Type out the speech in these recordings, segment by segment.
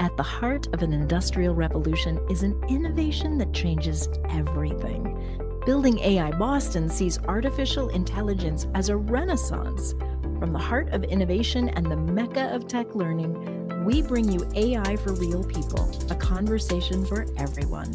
At the heart of an industrial revolution is an innovation that changes everything. Building AI Boston sees artificial intelligence as a renaissance. From the heart of innovation and the mecca of tech learning, we bring you AI for Real People, a conversation for everyone.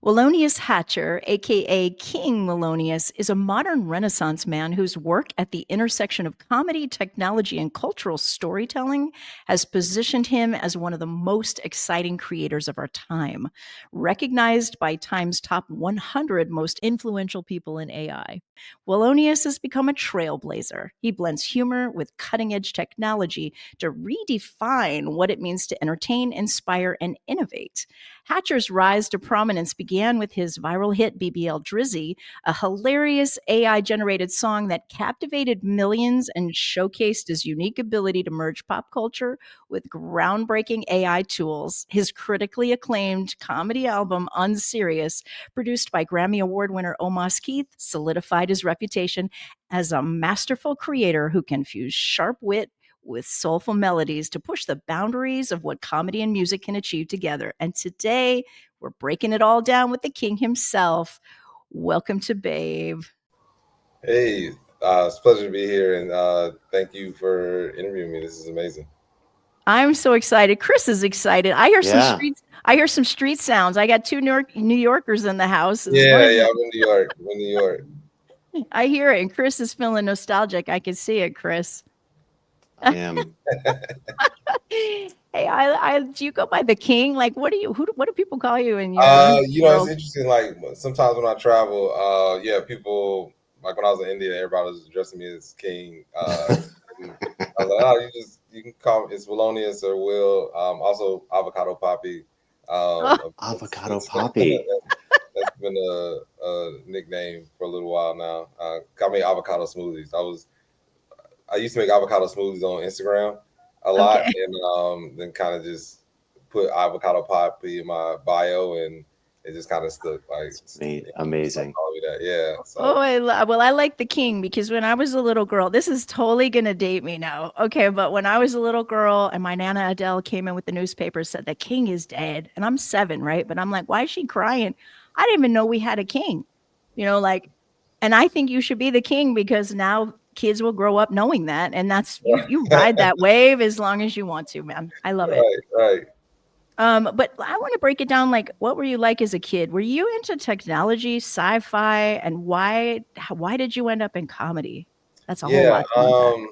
Willonius Hatcher, aka King Willonius, is a modern Renaissance man whose work at the intersection of comedy, technology, and cultural storytelling has positioned him as one of the most exciting creators of our time, recognized by Time's top 100 most influential people in AI. Willonius has become a trailblazer. He blends humor with cutting-edge technology to redefine what it means to entertain, inspire, and innovate. Hatcher's rise to prominence began with his viral hit BBL Drizzy, a hilarious AI-generated song that captivated millions and showcased his unique ability to merge pop culture with groundbreaking AI tools. His critically acclaimed comedy album, Unserious, produced by Grammy Award winner Omos Keith, solidified his reputation as a masterful creator who can fuse sharp wit with soulful melodies to push the boundaries of what comedy and music can achieve together. And today, we're breaking it all down with the king himself. Welcome to Babe. Hey, it's a pleasure to be here, and thank you for interviewing me. This is amazing. I'm so excited. Chris is excited. I hear some streets. I hear some street sounds. I got two New Yorkers in the house. Yeah, I'm in New York. I'm in New York. I hear it, and Chris is feeling nostalgic. I can see it, Chris. I am. Hey, do you go by the king? Like, what do people call you in your it's interesting. Like sometimes when I travel, people like when I was in India, everybody was addressing me as king. I was like, oh, you can call me, it's Willonius or Will. Also Avocado Poppy. Avocado Poppy. That's been a nickname for a little while now. Call me avocado smoothies. I used to make avocado smoothies on Instagram a lot, and then kind of just put avocado poppy in my bio, and it just kind of stuck. Like amazing. Yeah. So. Oh, I like the king because when I was a little girl, this is totally gonna date me now. Okay, but when I was a little girl and my Nana Adele came in with the newspaper, said the king is dead, and I'm 7, right? But I'm like, why is she crying? I didn't even know we had a king, and I think you should be the king because now kids will grow up knowing that, and that's you ride that wave as long as you want to, man. I love it. Right. But I want to break it down. Like, what were you like as a kid? Were you into technology, sci-fi, and why did you end up in comedy? That's a whole lot.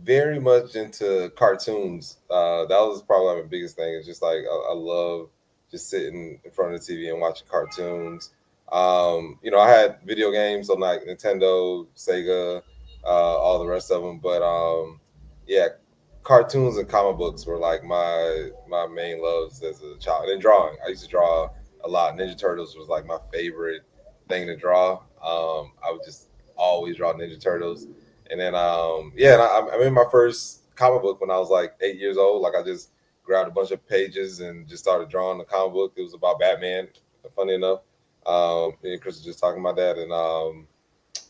Very much into cartoons. That was probably like my biggest thing. It's just like I love just sitting in front of the TV and watching cartoons. I had video games on like Nintendo, Sega, all the rest of them. But cartoons and comic books were like my main loves as a child. And then drawing. I used to draw a lot. Ninja Turtles was like my favorite thing to draw. I would just always draw Ninja Turtles. And then I made my first comic book when I was like 8 years old. Like I just grabbed a bunch of pages and just started drawing the comic book. It was about Batman, funny enough. Me and Chris was just talking about that, and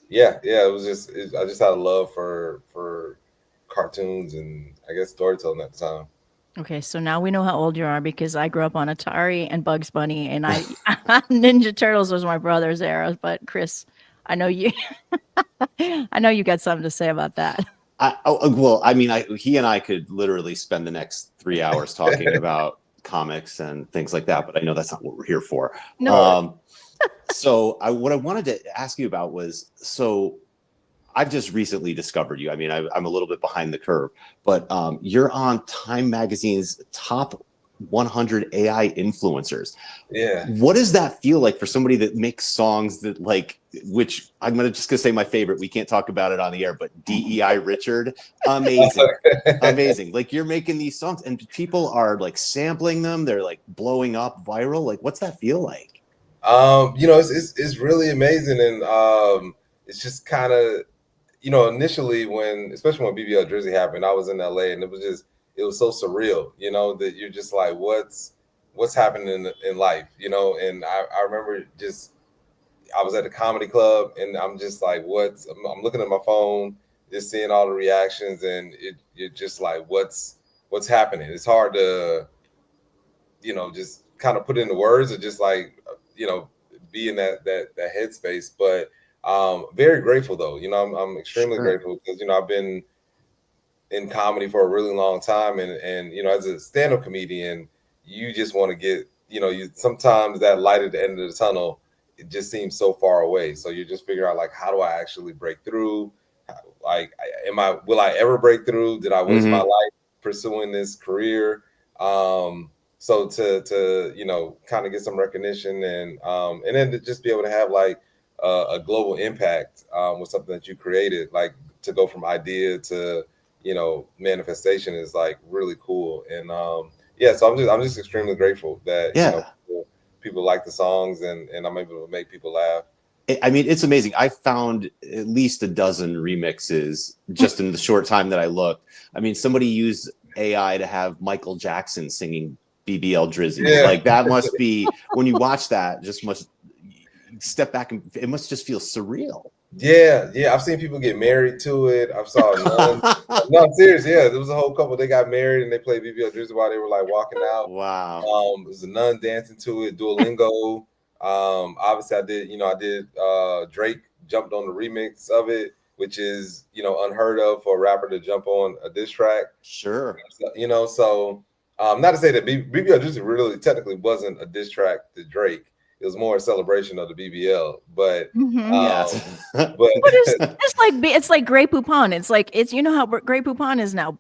it was I just had a love for cartoons and I guess storytelling at the time. Okay, so now we know how old you are because I grew up on Atari and Bugs Bunny, and Ninja Turtles was my brother's era. But Chris, I know you got something to say about that. He and I could literally spend the next 3 hours talking about comics and things like that, but I know that's not what we're here for. No. What I wanted to ask you about was, I've just recently discovered you. I mean, I'm a little bit behind the curve, but you're on Time Magazine's top 100 AI influencers. Yeah. What does that feel like for somebody that makes songs that which I'm gonna say my favorite, we can't talk about it on the air, but DEI Richard, amazing. Amazing. Like you're making these songs and people are like sampling them, they're like blowing up viral. Like what's that feel like? It's really amazing, and it's just kind of, initially especially when BBL Drizzy happened, I was in LA, and it was so surreal, that you're just like, what's happening in life, and I remember I was at the comedy club, and I'm just like, I'm looking at my phone, just seeing all the reactions, and you're just like, what's happening? It's hard to just kind of put it into words or just like, be in that headspace. But very grateful though. I'm extremely Sure. grateful because, I've been in comedy for a really long time, and as a stand-up comedian, you just want to get, you sometimes that light at the end of the tunnel, it just seems so far away. So you're just figuring out like, how do I actually break through? Like, will I ever break through? Did I waste my Mhm. life pursuing this career? So to kind of get some recognition, and then to just be able to have like a global impact with something that you created, like to go from idea to manifestation is like really cool. And yeah, so I'm just extremely grateful that Yeah. people like the songs, and I'm able to make people laugh. I mean, it's amazing. I found at least a dozen remixes just in the short time that I looked. I mean, somebody used AI to have Michael Jackson singing BBL Drizzy. Yeah, Like that must be, when you watch that, just must step back and it must just feel surreal. yeah. I've seen people get married to it. I've saw none. No, I'm serious. Yeah, there was a whole couple. They got married and they played BBL Drizzy while they were like walking out. Wow. It was a nun dancing to it. Duolingo. Obviously, I did. Drake jumped on the remix of it, which is unheard of for a rapper to jump on a diss track. Sure. So not to say that BBL Juicy really technically wasn't a diss track to Drake. It was more a celebration of the BBL, but Mm-hmm. Yes. um, but But it's like Grey Poupon. It's like it's how Grey Poupon is now.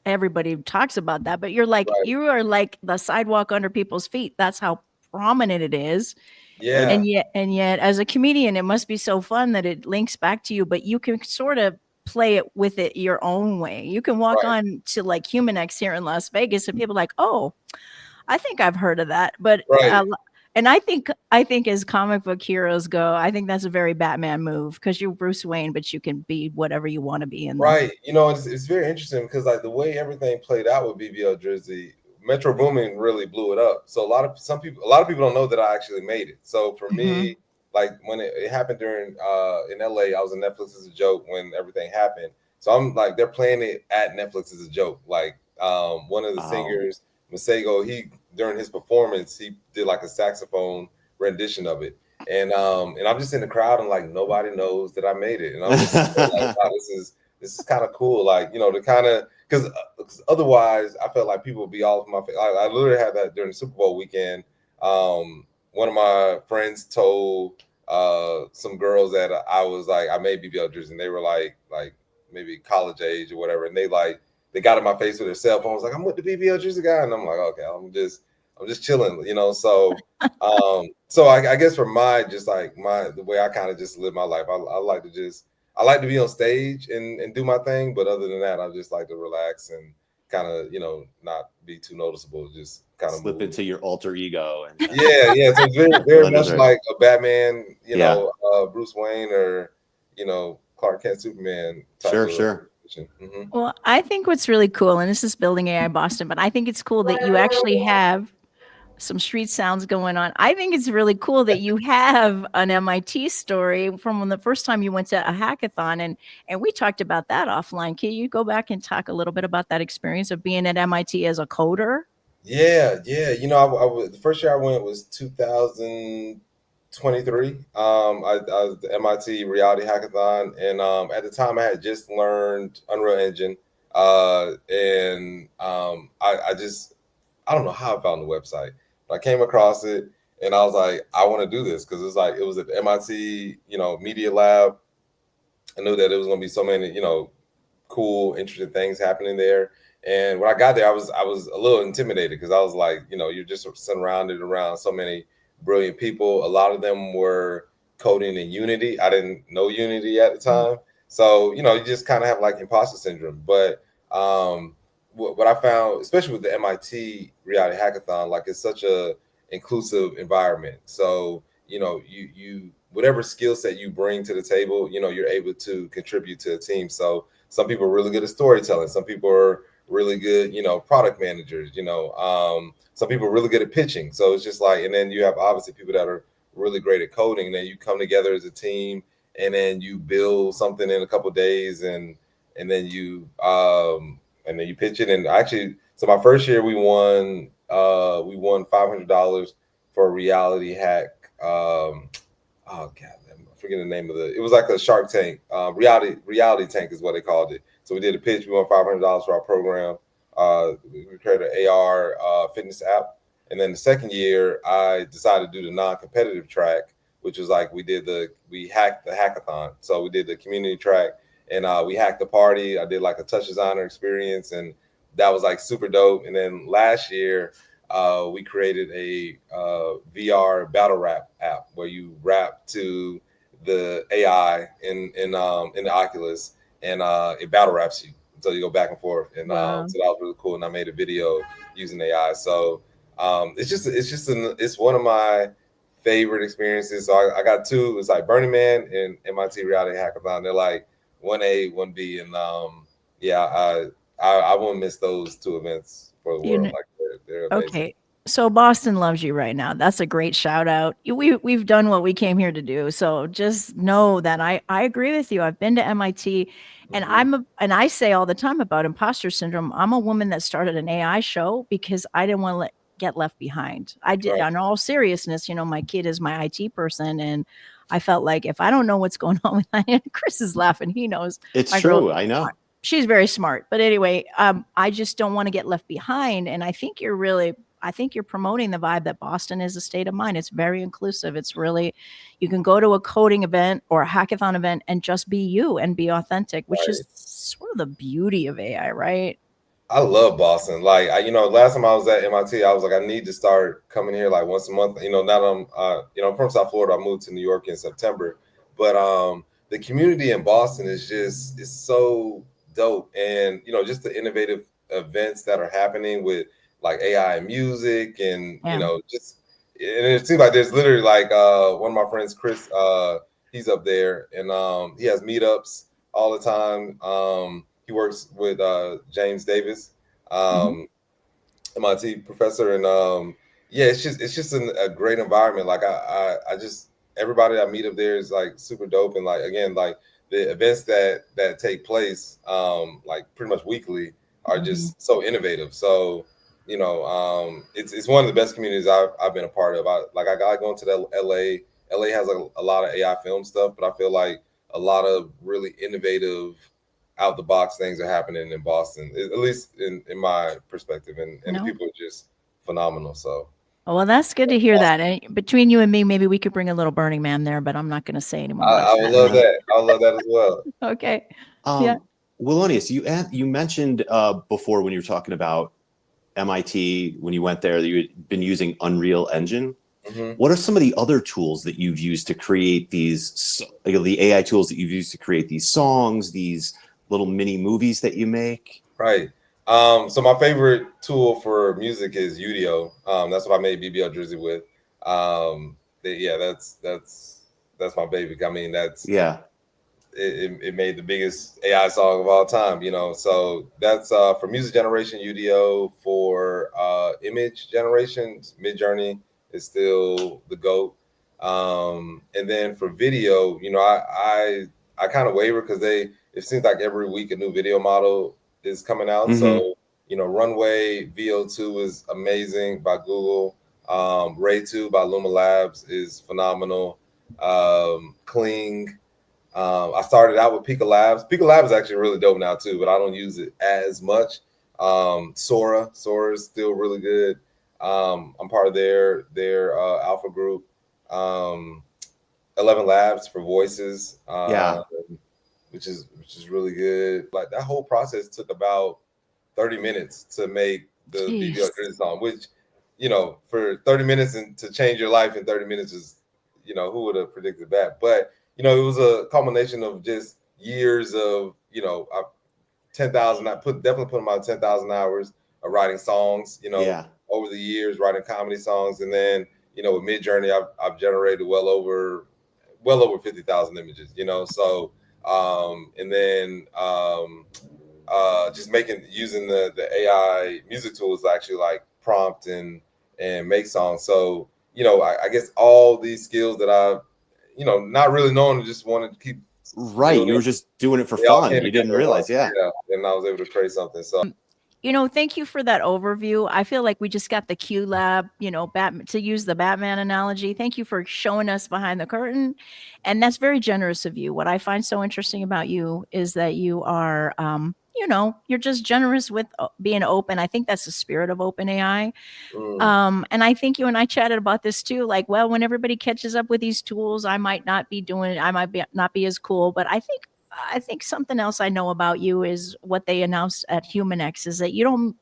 Everybody talks about that, but right, you are like the sidewalk under people's feet. That's how prominent it is. yeah, And yet as a comedian, it must be so fun that it links back to you, but you can sort of play it with it your own way. You can walk right, on to like Human X here in Las Vegas and people are like, oh, I think I've heard of that. But right. and I think as comic book heroes go, I think that's a very Batman move because you're Bruce Wayne, but you can be whatever you want to be in them. Right. It's very interesting because like the way everything played out with BBL Drizzy, Metro Boomin really blew it up. So a lot of people don't know that I actually made it. So for Hmm. me, like when it happened during in LA, I was in Netflix as a joke when everything happened. So I'm like they're playing it at Netflix as a joke. Like one of the Wow. singers, Masego, he during his performance, he did like a saxophone rendition of it. And I'm just in the crowd and like nobody knows that I made it. And I'm just sitting there like, wow, this is kind of cool, like to kind of because otherwise I felt like people would be all over my face. I literally had that during the Super Bowl weekend. One of my friends told some girls that I was like I made BBL Drizzy, and they were like maybe college age or whatever, and they got in my face with their cell phones like I'm with the BBL Drizzy guy, and I'm like okay, I'm just chilling, so I guess for my just like the way I kind of just live my life, I like to be on stage and do my thing, but other than that, I just like to relax and kind of not be too noticeable, just kind of Slip move. into your alter ego and Yeah. So it's very very blend in much there. like a Batman, Yeah. Bruce Wayne, or Clark Kent, Superman type Sure, of sure. situation. Hmm. Well, I think what's really cool, and this is building AI Boston, but I think it's cool that you actually have some street sounds going on. I think it's really cool that you have an MIT story from when the first time you went to a hackathon, and we talked about that offline. Can you go back and talk a little bit about that experience of being at MIT as a coder? Yeah. The first year I went was 2023. I was the MIT Reality Hackathon, and at the time I had just learned Unreal Engine, and I don't know how I found the website, but I came across it, and I was like, I want to do this because it was at the MIT, Media Lab. I knew that it was going to be so many, cool, interesting things happening there. And when I got there, I was a little intimidated because I was like, you're just surrounded around so many brilliant people. A lot of them were coding in Unity. I didn't know Unity at the Mm. time, so you just kind of have like imposter syndrome. But what I found, especially with the MIT Reality Hackathon, like it's such a inclusive environment. So you whatever skill set you bring to the table, you're able to contribute to a team. So some people are really good at storytelling. Some people are really good, product managers. Some people are really good at pitching. So it's just like, and then you have obviously people that are really great at coding. And then you come together as a team, and then you build something in a couple of days, and then you pitch it. And actually, so my first year we won we won $500 for a reality hack. Oh god, I'm forgetting the name of it was like a Shark Tank. Reality Tank is what they called it. So we did a pitch. We won $500 for our program. We created an AR fitness app, and then the second year I decided to do the non-competitive track, which was like we hacked the hackathon. So we did the community track, and we hacked the party. I did like a touch designer experience, and that was like super dope. And then last year we created a VR battle rap app where you rap to the AI in the Oculus, and it battle raps you until you go back and forth. And Wow. so that was really cool. And I made a video using AI. So it's one of my favorite experiences. So I got two. It's like Burning Man and MIT Reality Hackathon. They're like 1A, 1B, and yeah, I won't miss those two events for the You world. know, Like they're amazing. okay. So Boston loves you right now. That's a great shout out. We've done what we came here to do. So just know that I agree with you. I've been to MIT, and Mhm. and I say all the time about imposter syndrome. I'm a woman that started an AI show because I didn't want to get left behind. I did, Right. in all seriousness, my kid is my IT person, and I felt like if I don't know what's going on with Chris is laughing, he knows It's my girl. true. I know. She's very smart. But anyway, I just don't want to get left behind. And I think you're promoting the vibe that Boston is a state of mind. It's very inclusive. It's really, you can go to a coding event or a hackathon event and just be you and be authentic, which is Right. sort of the beauty of AI, right? I love Boston. Like last time I was at MIT, I was like, I need to start coming here like once a month. Now that I'm from South Florida, I moved to New York in September, but the community in Boston is so dope, and just the innovative events that are happening with like AI and music, and Yeah. just and it seems like there's literally like one of my friends, Chris, he's up there, and he has meetups all the time. He works with James Davis, Mhm. um, MIT professor, and yeah, it's just a great environment. Like I just everybody I meet up there is like super dope, and like again, like the events that take place like pretty much weekly are Mhm. just so innovative. So it's one of the best communities I've been a part of. I got going to the LA. LA has a lot of AI film stuff, but I feel like a lot of really innovative out the box things are happening in Boston, at least in my perspective, and the No. people are just phenomenal. So Oh, well, that's good to hear that. And between you and me, maybe we could bring a little Burning Man there, but I'm not going to say any more about I would love that. that. I would love that as well. Okay. Yeah. Um, Willonius, you mentioned before when you were talking about MIT when you went there that you had been using Unreal Engine. Hmm. What are some of the other tools that you've used to create these, the AI tools that you've used to create these songs, these little mini movies that you make? Right. So my favorite tool for music is Udio. That's what I made BBL Drizzy with. Yeah, that's my baby. I mean, Yeah. it made the biggest AI song of all time, So that's for music generation, UDO. For image generation, Midjourney is still the GOAT. And then for video, I kind of waver because it seems like every week a new video model is coming out. Mm-hmm. So Runway VO2 is amazing by Google. Ray 2 by Luma Labs is phenomenal. Kling, I started out with Pika Labs. Pika Labs is actually really dope now too, but I don't use it as much. Sora is still really good. I'm part of their alpha group. Um, 11 Labs for voices, Yeah. which is really good. Like that whole process took about 30 minutes to make the BBL Jeez. Drizzy song, which for 30 minutes and to change your life in 30 minutes is, who would have predicted that? But it was a culmination of just years of, 10,000. I definitely put about 10,000 hours of writing songs, Yeah. over the years, writing comedy songs, and then with Midjourney, I've generated well over 50,000 images, So and then just using the AI music tools to actually like prompt and make songs. So I guess all these skills that I not really knowing, just wanted to keep Right. doing You were it. just doing it for They all fun. came You didn't together at once. realize. Yeah. Yeah, and I was able to create something. So Thank you for that overview. I feel like we just got the Q lab, to use the Batman analogy. Thank you for showing us behind the curtain. And that's very generous of you. What I find so interesting about you is that you are, you're just generous with being open. I think that's the spirit of open AI. And I think you and I chatted about this too. Like, well, when everybody catches up with these tools, I might not be doing it. I might be not be as cool. But I think something else I know about you is what they announced at HumanX is that you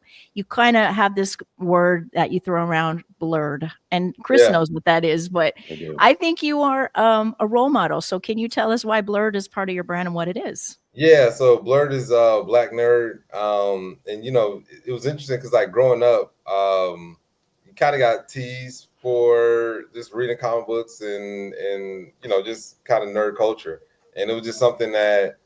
kind of have this word that you throw around, blurred, and Chris Yeah. knows what that is. But I do. I think you are a role model. So can you tell us why blurred is part of your brand and what it is? Yeah, so Blurred is Black Nerd. And it was interesting because like growing up, you kind of got teased for just reading comic books and just kind of nerd culture. And it was just something that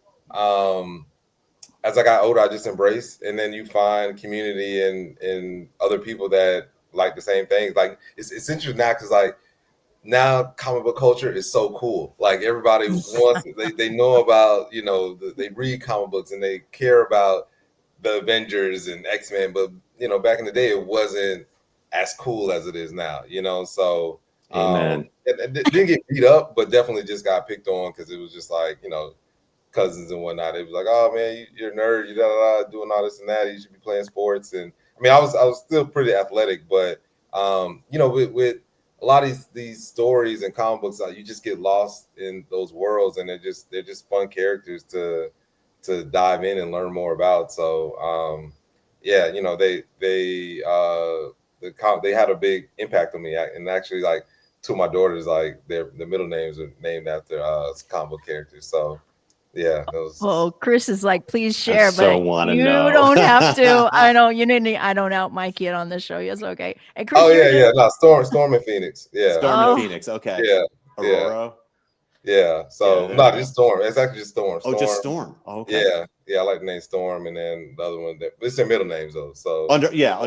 as I got older I just embraced. And then you find community and other people that like the same things. Like it's interesting now because like now comic book culture is so cool. Like everybody wants they know about, they read comic books and they care about the Avengers and X-Men, but back in the day it wasn't as cool as it is now, so Amen. it didn't get beat up, but definitely just got picked on because it was just like, cousins and whatnot. It was like, oh man, you're a nerd, you doing all this and that. You should be playing sports. And I mean, I was still pretty athletic, but with a lot of these stories and comic books, you just get lost in those worlds, and they're just fun characters to dive in and learn more about. So yeah, they had a big impact on me, and actually like two of my daughters, like their middle names are named after comic book characters. So yeah, Oh, Chris is like, please I share, so but want to you know. don't have to. I know you need. I don't out my kid on this show. Yes, okay. And Chris, oh you're yeah, just no, Storm and Phoenix, yeah, Storm and oh, Phoenix. Okay. yeah, yeah, Aurora. yeah. Yeah, So there we no, go. just Storm. It's actually just Storm. Oh, just Storm. Storm. Oh, okay. Yeah. I like the name Storm, and then the other one. It's their middle names though. So Understood. yeah,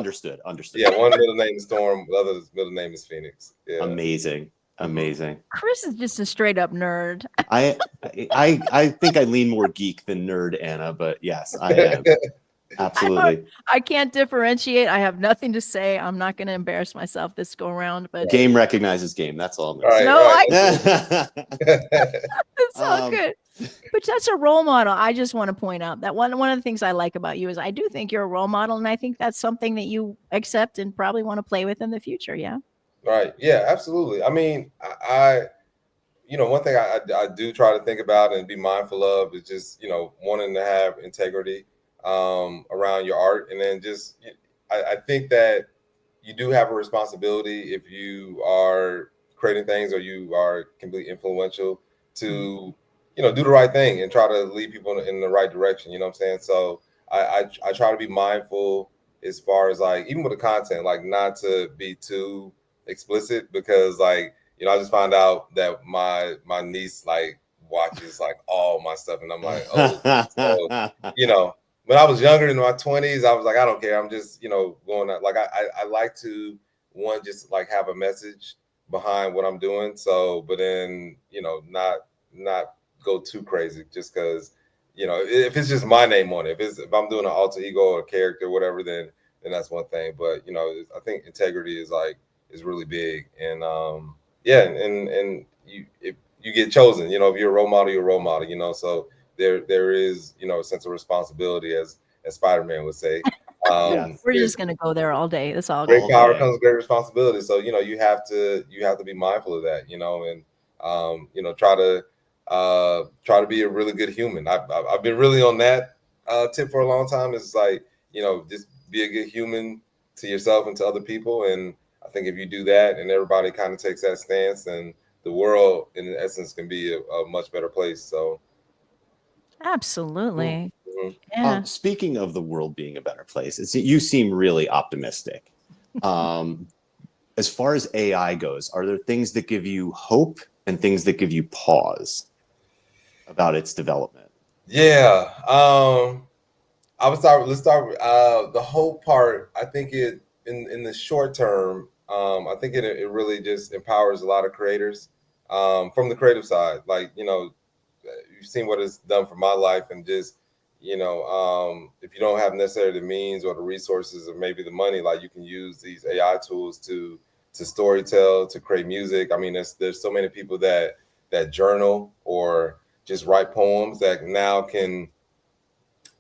one middle name is Storm. The other's middle name is Phoenix. Yeah. Amazing. Amazing. Chris is just a straight up nerd. I think I lean more geek than nerd, Anna, but yes, I am. Absolutely. I can't differentiate. I have nothing to say. I'm not going to embarrass myself this go around. But Game recognizes game. That's all I'm All going right. to say. it's all good. But that's a role model. I just want to point out that one of the things I like about you is I do think you're a role model, and I think that's something that you accept and probably want to play with in the future. Yeah. Right. Yeah. Absolutely. I mean, one thing I do try to think about and be mindful of is just wanting to have integrity around your art, and then just I think that you do have a responsibility if you are creating things or you are completely influential to do the right thing and try to lead people in the right direction. You know what I'm saying? So I try to be mindful as far as like even with the content, like not to be too explicit because like I just found out that my niece like watches like all my stuff, and I'm like, oh, so when I was younger in my 20s, I was like, I don't care. I'm just going out. Like I like to one just like have a message behind what I'm doing. So, but then not go too crazy just because if it's just my name on it. If I'm doing an alter ego or a character, whatever, then that's one thing. But I think integrity is really big, and yeah, and if you get chosen, if you're a role model, you're a role model, so there is, a sense of responsibility as Spider-Man would say. We're just gonna go there all day. That's all. Great All power day. comes with great responsibility. So, you have to be mindful of that, and try to be a really good human. I've been really on that tip for a long time. It's like, just be a good human to yourself and to other people. And I think if you do that and everybody kind of takes that stance, then the world in essence can be a much better place. So Absolutely. mhm. Yeah. Speaking of the world being a better place, you seem really optimistic. As far as AI goes, are there things that give you hope and things that give you pause about its development? Yeah. Let's start with the hope part. I think it in the short term, I think it really just empowers a lot of creators from the creative side. Like, you've seen what it's done for my life, and just, if you don't have necessarily the means or the resources or maybe the money, like you can use these AI tools to storytell, to create music. I mean, there's so many people that journal or just write poems that now can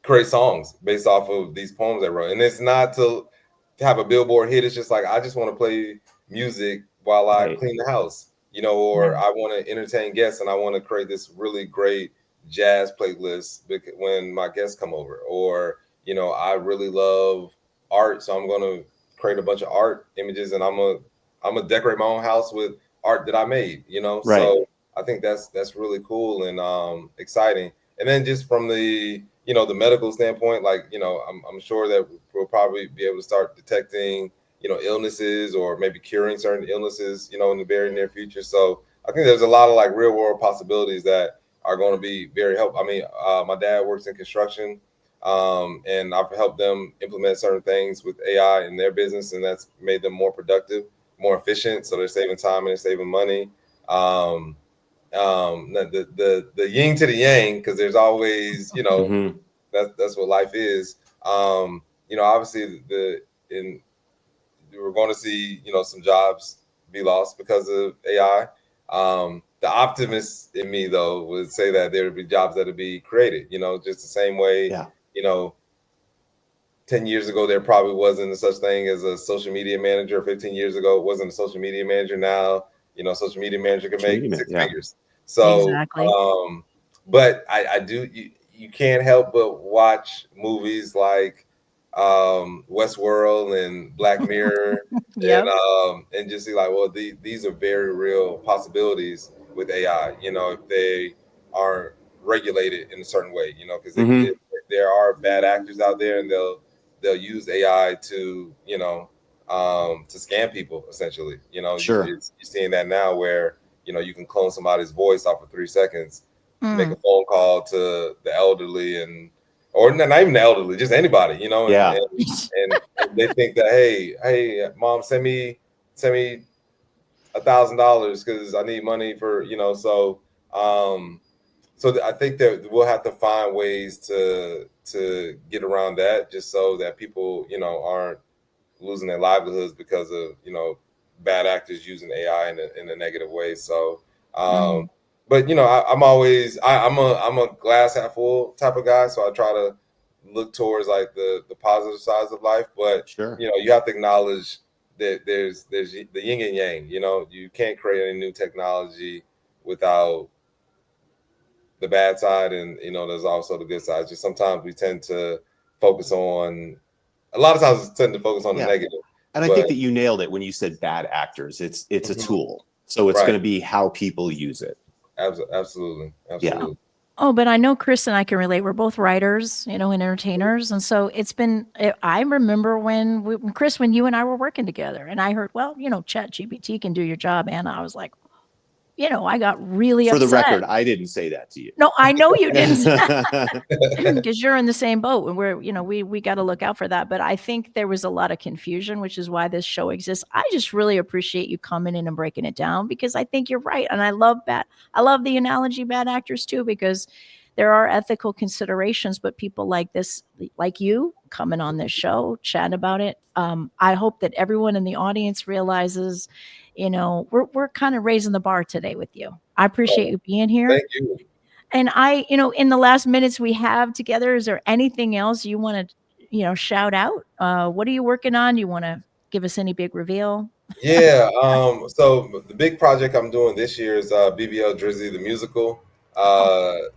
create songs based off of these poems I wrote. And it's not to have a billboard hit. It's just like I just want to play music while I Right. clean the house, or I want to entertain guests and I want to create this really great jazz playlist when my guests come over. Or, I really love art, so I'm gonna create a bunch of art images and I'm gonna decorate my own house with art that I made. Right. So I think that's really cool and exciting. And then just from the medical standpoint, like, I'm sure that we'll probably be able to start detecting, illnesses or maybe curing certain illnesses, in the very near future. So I think there's a lot of like real world possibilities that are going to be very helpful. I mean, my dad works in construction, and I've helped them implement certain things with AI in their business, and that's made them more productive, more efficient. So they're saving time and they're saving money. Um, the yin to the yang, because there's always, Mm-hmm. that's what life is. Obviously in we're going to see, some jobs be lost because of AI. The optimist in me though would say that there would be jobs that would be created, just the same way, Yeah. you know 10 years ago there probably wasn't a such thing as a social media manager. 15 years ago it wasn't a social media manager. Now, social media manager can Social make media man. six Yeah. figures. So Exactly. but I do, you can't help but watch movies like Westworld and Black Mirror, Yep. and just see like, well, these are very real possibilities with AI, if they aren't regulated in a certain way, because Mm-hmm. there are bad actors out there and they'll use AI to scam people essentially. Sure. You're seeing that now where you can clone somebody's voice off of 3 seconds, make a Mm. phone call to the elderly, or not even the elderly, just anybody, and Yeah. and they think that, hey, mom, send me $1,000 because I need money for, um I think that we'll have to find ways to get around that, just so that people, aren't losing their livelihoods because of, bad actors using AI in a negative way. So um Mm. but I'm always I'm a glass half full type of guy, so I try to look towards like the positive sides of life. But Sure. you have to acknowledge that there's the yin and yang. You can't create any new technology without the bad side, and there's also the good side. Just sometimes we tend to focus on a lot of times we tend to focus on the Yeah. negative. And I But think that you nailed it when you said bad actors. It's a Mhm. tool. So it's Right. going to be how people use it. Absolutely. Yeah. Absolutely. Oh, but I know Chris and I can relate. We're both writers, and entertainers. And so it's been, I remember when Chris, when you and I were working together and I heard, well, Chat GPT can do your job. And I was like, I got really For the upset. record, I didn't say that to you. No, I know you didn't. Because you're in the same boat and we're we got to look out for that, but I think there was a lot of confusion, which is why this show exists. I just really appreciate you coming in and breaking it down, because I think you're right, and I love the analogy bad actors too, because there are ethical considerations, but people like this, like you coming on this show chatting about it, I hope that everyone in the audience realizes, we're kind of raising the bar today with you. I appreciate Oh, you being here. thank you. And in the last minutes we have together, is there anything else you want to, shout out? What are you working on? You want to give us any big reveal? Yeah. So the big project I'm doing this year is BBL Drizzy the musical.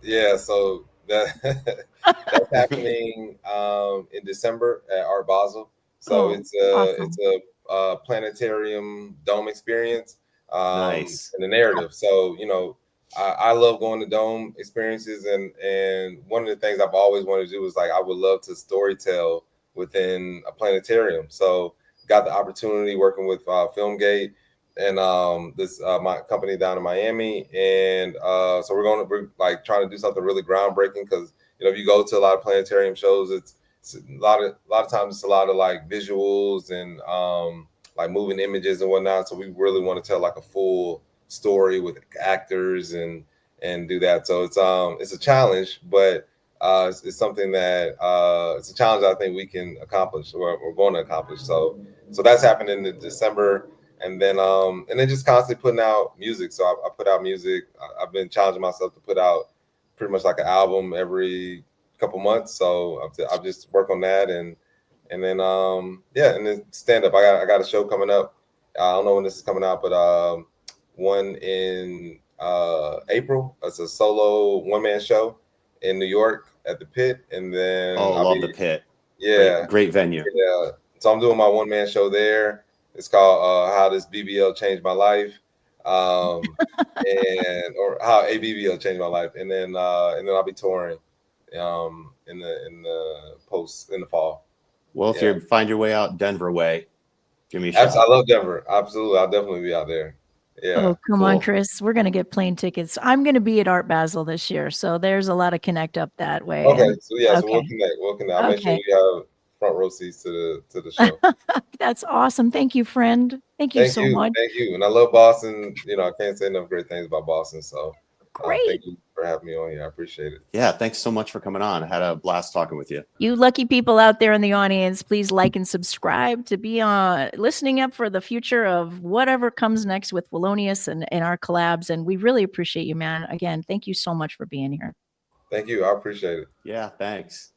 Yeah. So that that's happening in December at Art Basel. So Oh, it's awesome. a planetarium dome experience, Nice. and the narrative. So I love going to dome experiences, and one of the things I've always wanted to do is like I would love to storytell within a planetarium. So got the opportunity working with Filmgate and this my company down in Miami, and so we're like trying to do something really groundbreaking, because if you go to a lot of planetarium shows, it's a lot of times it's a lot of like visuals and like moving images and whatnot. So we really want to tell like a full story with actors and do that. So it's a challenge, but it's something that it's a challenge I think we can accomplish, or we're going to accomplish. So that's happening in December, and then just constantly putting out music. So I put out music. I've been challenging myself to put out pretty much like an album every couple months. So I've just work on that, and then yeah, and then stand up. I got a show coming up. I don't know when this is coming out, but one in April. It's a solo one-man show in New York at the Pit, and then love the Pit. Yeah, great venue. Yeah, so I'm doing my one-man show there. It's called How This BBL Changed My Life, and or How a BBL Changed My Life, and then I'll be touring in the fall. Well, if you find your way out Denver way, give me a I shout. love Denver. Absolutely, I'll definitely be out there. Yeah. Oh, come on, Chris. We're going to get plane tickets. I'm going to be at Art Basel this year. So there's a lot of connect up that way. Okay. And, So yeah, so we'll connect. I'll make sure we have front row seats to the show. That's awesome. Thank you, friend. Thank you so much. Thank you. And I love Boston. You know, I can't say enough great things about Boston. So great. Thank you for having me on here. I appreciate it. Yeah, thanks so much for coming on. I had a blast talking with you. You lucky people out there in the audience, please like and subscribe to be listening up for the future of whatever comes next with Willonius and our collabs. And we really appreciate you, man. Again, thank you so much for being here. Thank you. I appreciate it. Yeah, thanks.